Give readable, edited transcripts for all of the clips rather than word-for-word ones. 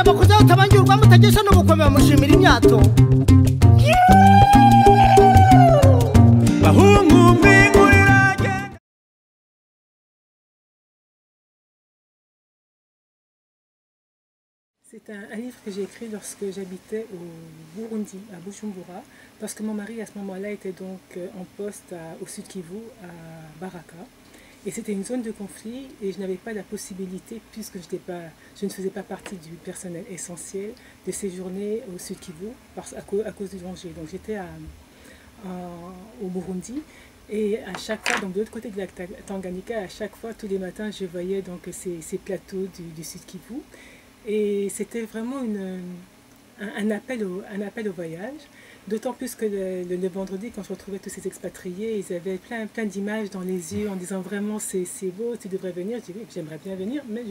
bakuze utabangirwa mutagesha no gukomera mushimira imyato bahungu mwinguriraje. C'est un livre que j'ai écrit lorsque j'habitais au Burundi, à Bujumbura, parce que mon mari à ce moment-là était donc en poste au Sud Kivu, à Baraka. Et c'était une zone de conflit et je n'avais pas la possibilité, puisque je ne faisais pas partie du personnel essentiel, de séjourner au Sud Kivu à cause du danger. Donc j'étais au Burundi et à chaque fois, donc de l'autre côté de la Tanganyika, à chaque fois, tous les matins, je voyais donc ces plateaux du Sud Kivu. Et c'était vraiment un appel au voyage, d'autant plus que le vendredi, quand je retrouvais tous ces expatriés, ils avaient plein d'images dans les yeux en disant vraiment c'est beau, tu devrais venir. Je dis oui, j'aimerais bien venir, mais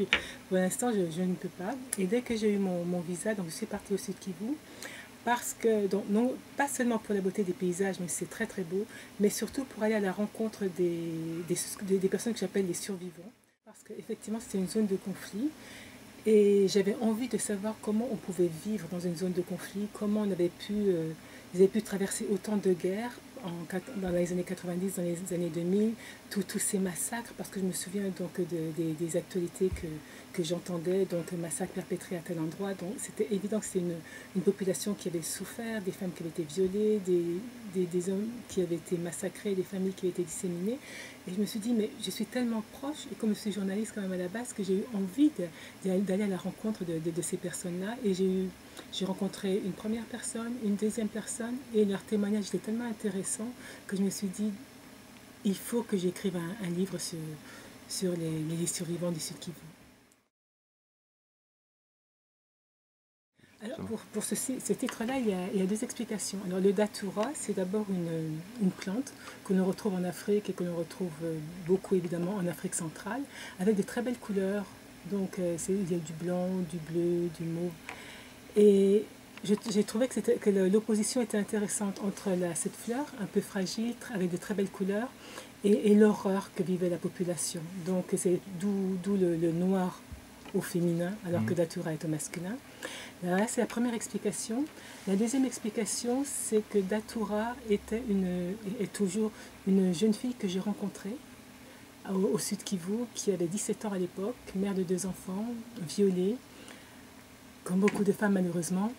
pour l'instant je ne peux pas. Et dès que j'ai eu mon visa, donc je suis partie au Sud Kivu, parce que, donc, non, pas seulement pour la beauté des paysages, mais c'est très très beau, mais surtout pour aller à la rencontre des personnes que j'appelle les survivants, parce qu'effectivement c'était une zone de conflit. Et j'avais envie de savoir comment on pouvait vivre dans une zone de conflit, comment on avait ils avaient pu traverser autant de guerres dans les années 90, dans les années 2000, tous ces massacres, parce que je me souviens donc des actualités que j'entendais, donc massacres perpétrés à tel endroit. Donc c'était évident que c'était une population qui avait souffert, des femmes qui avaient été violées, des hommes qui avaient été massacrés, des familles qui avaient été disséminées. Et je me suis dit, mais je suis tellement proche, et comme je suis journaliste quand même à la base, que j'ai eu envie d'aller à la rencontre de ces personnes-là. Et j'ai rencontré une première personne, une deuxième personne, et leur témoignage était tellement intéressant que je me suis dit, il faut que j'écrive un livre sur les survivants du Sud Kivu. Alors pour ce titre-là, il y a deux explications. Alors le datura, c'est d'abord une plante que l'on retrouve en Afrique et que l'on retrouve beaucoup évidemment en Afrique centrale, avec de très belles couleurs. Donc il y a du blanc, du bleu, du mauve. Et j'ai trouvé que l'opposition était intéressante entre cette fleur un peu fragile, avec de très belles couleurs, et l'horreur que vivait la population. Donc c'est d'où le noir au féminin, alors que datura est au masculin. Là, c'est la première explication. La deuxième explication, c'est que datura est toujours une jeune fille que j'ai rencontrée au Sud Kivu, qui avait 17 ans à l'époque, mère de 2 enfants, violée, comme beaucoup de femmes malheureusement,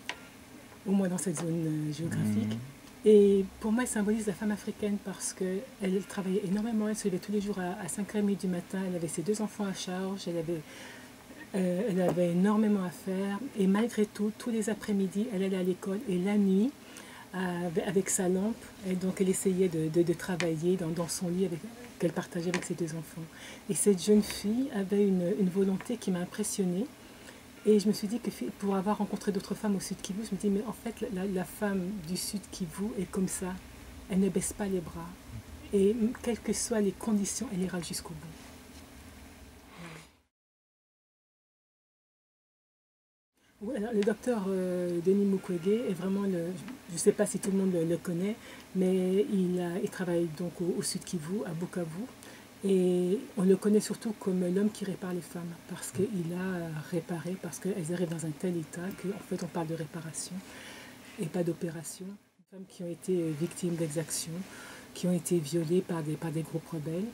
au moins dans cette zone géographique. Et pour moi, elle symbolise la femme africaine parce qu'elle travaillait énormément, elle se levait tous les jours à 5h30 du matin, elle avait ses 2 enfants à charge, elle avait énormément à faire, et malgré tout, tous les après-midi, elle allait à l'école, et la nuit, avec sa lampe, et donc elle essayait de travailler dans son lit qu'elle partageait avec ses 2 enfants. Et cette jeune fille avait une volonté qui m'a impressionnée, et je me suis dit que pour avoir rencontré d'autres femmes au Sud Kivu, je me dis mais en fait la femme du Sud Kivu est comme ça, elle ne baisse pas les bras, et quelles que soient les conditions, elle ira jusqu'au bout. Oui, alors, le docteur Denis Mukwege est vraiment je ne sais pas si tout le monde le connaît, mais il travaille donc au Sud Kivu, à Bukavu, et on le connaît surtout comme l'homme qui répare les femmes, parce qu'il a réparé, parce qu'elles arrivent dans un tel état qu'en fait on parle de réparation et pas d'opération. Des femmes qui ont été victimes d'exactions, qui ont été violées par des groupes rebelles.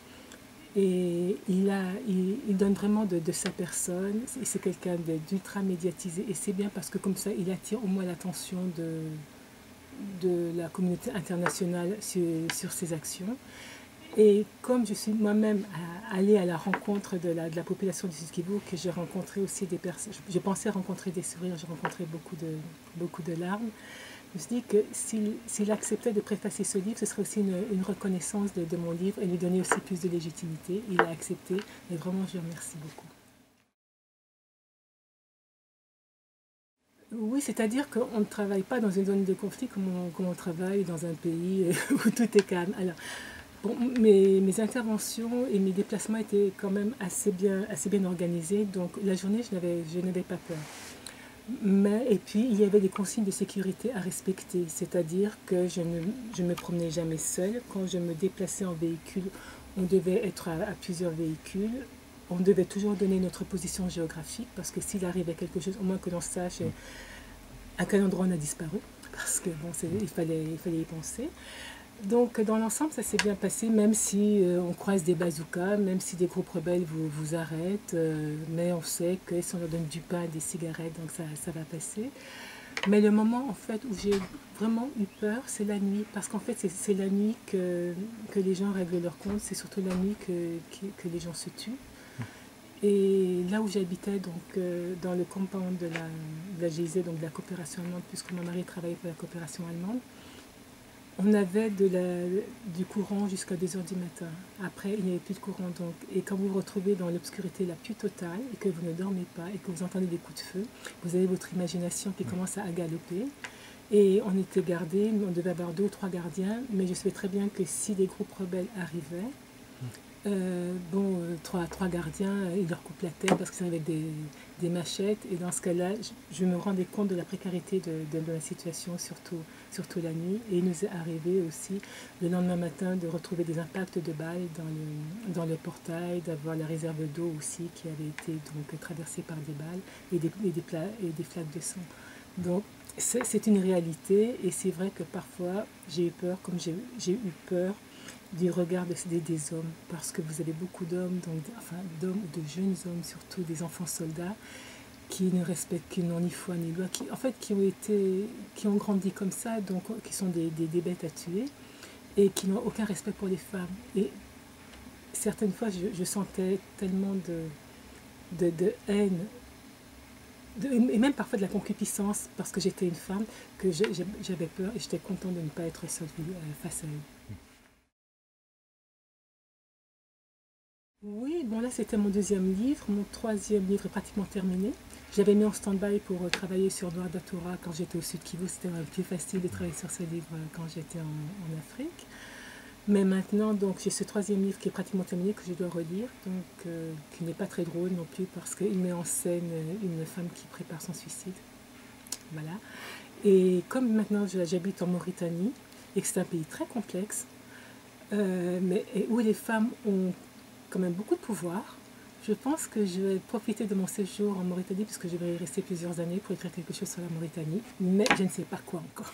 Et il donne vraiment de sa personne, c'est quelqu'un d'ultra médiatisé, et c'est bien parce que comme ça il attire au moins l'attention de la communauté internationale sur ses actions. Et comme je suis moi-même allée à la rencontre de la population du Sud Kivu, que j'ai rencontré aussi des personnes, je pensais rencontrer des sourires, j'ai rencontré beaucoup de larmes. Je me suis dit que s'il acceptait de préfacer ce livre, ce serait aussi une reconnaissance de mon livre et lui donner aussi plus de légitimité. Il a accepté et vraiment je le remercie beaucoup. Oui, c'est-à-dire qu'on ne travaille pas dans une zone de conflit comme on travaille dans un pays où tout est calme. Alors, bon, mes interventions et mes déplacements étaient quand même assez bien organisés, donc la journée je n'avais pas peur. Et puis, il y avait des consignes de sécurité à respecter, c'est-à-dire que je ne me promenais jamais seule. Quand je me déplaçais en véhicule, on devait être à plusieurs véhicules. on devait toujours donner notre position géographique parce que s'il arrivait quelque chose, au moins que l'on sache à quel endroit on a disparu, parce que bon, il fallait y penser. Donc dans l'ensemble, ça s'est bien passé, même si on croise des bazookas, même si des groupes rebelles vous arrêtent, mais on sait que si on leur donne du pain, des cigarettes, donc ça va passer. Mais le moment en fait où j'ai vraiment eu peur, c'est la nuit, parce qu'en fait c'est la nuit que les gens règlent leur compte, c'est surtout la nuit que les gens se tuent. Et là où j'habitais, donc dans le compound de la GIZ, donc de la coopération allemande, puisque mon mari travaillait pour la coopération allemande, on avait du courant jusqu'à 2 h du matin. Après, il n'y avait plus de courant. Donc, et quand vous vous retrouvez dans l'obscurité la plus totale et que vous ne dormez pas et que vous entendez des coups de feu, vous avez votre imagination qui commence à galoper. Et on était gardés, on devait avoir 2 ou 3 gardiens, mais je savais très bien que si des groupes rebelles arrivaient, trois gardiens, ils leur coupent la tête parce qu'ils avaient des machettes. Et dans ce cas-là, je me rendais compte de la précarité de la situation, surtout la nuit. Et il nous est arrivé aussi le lendemain matin de retrouver des impacts de balles dans le portail, d'avoir la réserve d'eau aussi qui avait été donc traversée par des balles et des flaques de sang. Donc c'est une réalité et c'est vrai que parfois j'ai eu peur, comme j'ai eu peur du regard des hommes, parce que vous avez beaucoup d'hommes, d'hommes ou de jeunes hommes, surtout des enfants soldats, qui ne respectent n'ont ni foi ni loi, qui ont grandi comme ça, donc qui sont des bêtes à tuer, et qui n'ont aucun respect pour les femmes. Et certaines fois, je sentais tellement de haine, et même parfois de la concupiscence, parce que j'étais une femme, que j'avais peur, et j'étais contente de ne pas être seule face à eux. Oui, bon là c'était mon 2e livre, mon 3e livre est pratiquement terminé. J'avais mis en stand-by pour travailler sur Noir Datura quand j'étais au Sud Kivu, c'était plus facile de travailler sur ce livre quand j'étais en Afrique. Mais maintenant, donc j'ai ce 3e livre qui est pratiquement terminé, que je dois relire, donc qui n'est pas très drôle non plus parce qu'il met en scène une femme qui prépare son suicide. Voilà. Et comme maintenant j'habite en Mauritanie et que c'est un pays très complexe, et où les femmes ont quand même beaucoup de pouvoir, je pense que je vais profiter de mon séjour en Mauritanie puisque je vais y rester plusieurs années pour écrire quelque chose sur la Mauritanie, mais je ne sais pas quoi encore.